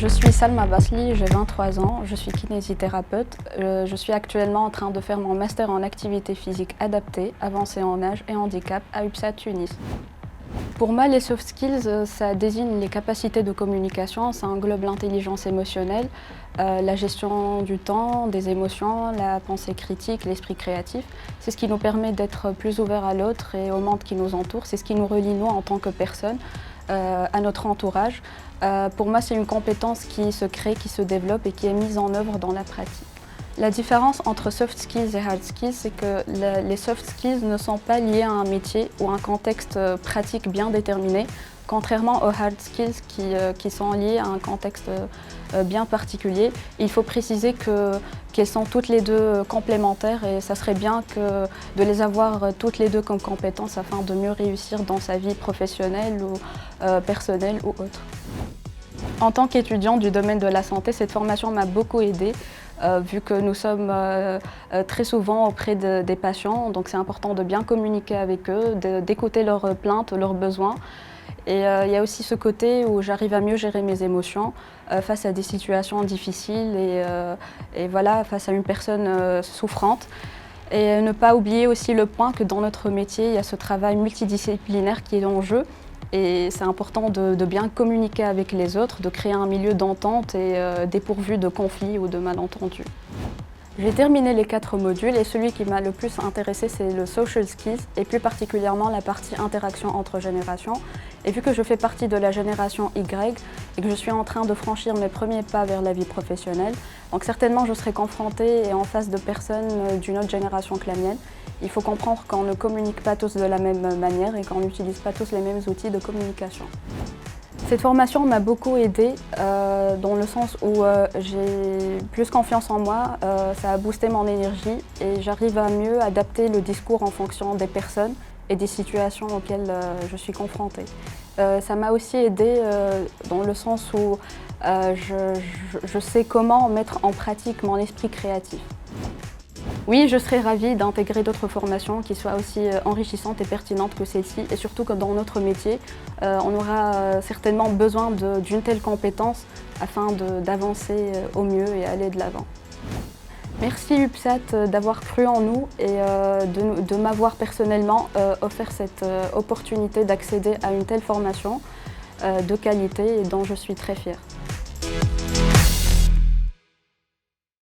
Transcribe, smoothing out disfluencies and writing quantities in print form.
Je suis Salma Basli, j'ai 23 ans, je suis kinésithérapeute. Je suis actuellement en train de faire mon master en activité physique adaptée, avancée en âge et handicap à UPSA Tunis. Pour moi, les soft skills, ça désigne les capacités de communication, ça englobe l'intelligence émotionnelle, la gestion du temps, des émotions, la pensée critique, l'esprit créatif. C'est ce qui nous permet d'être plus ouverts à l'autre et au monde qui nous entoure. C'est ce qui nous relie, nous, en tant que personnes, à notre entourage. Pour moi, c'est une compétence qui se crée, qui se développe et qui est mise en œuvre dans la pratique. La différence entre soft skills et hard skills, c'est que les soft skills ne sont pas liés à un métier ou un contexte pratique bien déterminé, contrairement aux hard skills qui sont liés à un contexte bien particulier. Il faut préciser qu'elles sont toutes les deux complémentaires et ça serait bien de les avoir toutes les deux comme compétences afin de mieux réussir dans sa vie professionnelle ou personnelle ou autre. En tant qu'étudiant du domaine de la santé, cette formation m'a beaucoup aidée. Vu que nous sommes très souvent auprès des patients, donc c'est important de bien communiquer avec eux, d'écouter leurs plaintes, leurs besoins. Et il y a aussi ce côté où j'arrive à mieux gérer mes émotions face à des situations difficiles et voilà, face à une personne souffrante. Et ne pas oublier aussi le point que dans notre métier, il y a ce travail multidisciplinaire qui est en jeu. Et c'est important de bien communiquer avec les autres, de créer un milieu d'entente et dépourvu de conflits ou de malentendus. J'ai terminé les 4 modules et celui qui m'a le plus intéressé, c'est le social skills et plus particulièrement la partie interaction entre générations. Et vu que je fais partie de la génération Y et que je suis en train de franchir mes premiers pas vers la vie professionnelle, donc certainement je serai confrontée et en face de personnes d'une autre génération que la mienne. Il faut comprendre qu'on ne communique pas tous de la même manière et qu'on n'utilise pas tous les mêmes outils de communication. Cette formation m'a beaucoup aidée dans le sens où j'ai plus confiance en moi, ça a boosté mon énergie et j'arrive à mieux adapter le discours en fonction des personnes et des situations auxquelles je suis confrontée. Ça m'a aussi aidée dans le sens où je sais comment mettre en pratique mon esprit créatif. Oui, je serais ravie d'intégrer d'autres formations qui soient aussi enrichissantes et pertinentes que celle-ci et surtout que dans notre métier, on aura certainement besoin d'une telle compétence afin d'avancer au mieux et aller de l'avant. Merci UPSAT d'avoir cru en nous et de m'avoir personnellement offert cette opportunité d'accéder à une telle formation de qualité et dont je suis très fière.